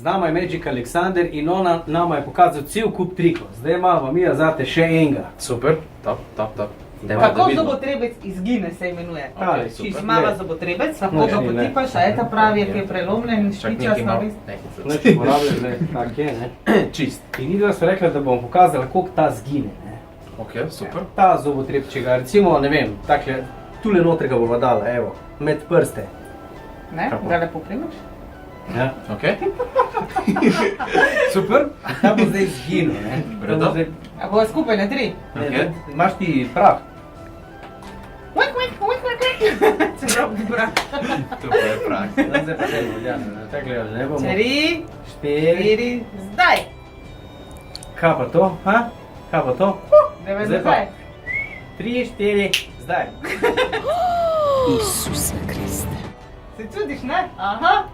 Z nama je Magic Aleksander in ona nama je pokazal cel kup trikov. Zdaj imamo mi zate še enega. Super, top. Kako zobotrebec izgine, se imenuje. Tale, Čiž super. mava zobotrebec, lahko ga potipaš, a je ta pravi, ki je prelomljen in špiča slovi. Neč uporabljaj, zdaj, tak je, ne? Čist. In midva so rekla, da bomo pokazali, koliko ta zgine, ne? Ok, super. Ta zobotrebčega, recimo, ne vem, takle, tule noter ga bova dala, evo, med prste. Ne, ga lepo primaš. Ja. Ok. Super. Ta bo zdaj zginil, ne? Vredo. A bova skupaj na 3. Ne, imaš ti prah. Uik. Čeprav bi brak. To je prav. Zdaj pa ne bo, takle, ne bomo. 3, 4. 4, zdaj. Kaj pa to, ha? Kaj pa to? Dajme Zdaj pa. zdaj. 3, 4, zdaj. Isuse Kriste. Se čudiš, ne? Aha,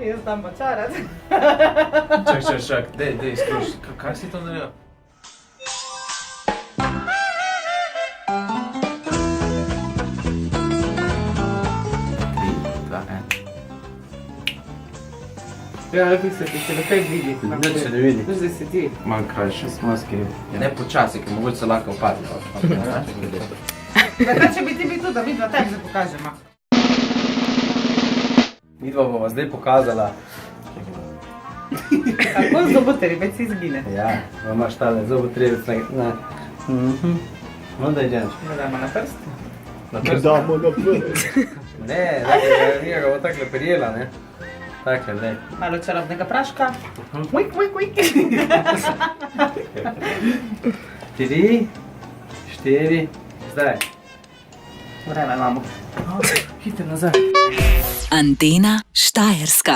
jaz tam pa čarat. Čak, dej, izkruš. Kaj si to naredil? Ja, lepi se ti se nekaj vidi. Nič se ne vidi. Zdaj se ti. Malo krajše. Maske. Ne počasi, ker mogoče se lahko opadi. Takrat, če bi ti bil tu, da vidva tebi zdaj pokažemo. Midva bova zdaj pokazala. Kako zobotrebec izgine? Ja, imaš tale zobotrebec na... No, da ideš. Ne dajmo na prst. Na prst. Damo na prst. Ne, mi ga bo takle prijela, ne? Takle, ne. Malo čarobnega praška. Uik. 3, 4, zdaj. Vreme imamo. Hitro nazaj. Antena Štajerska.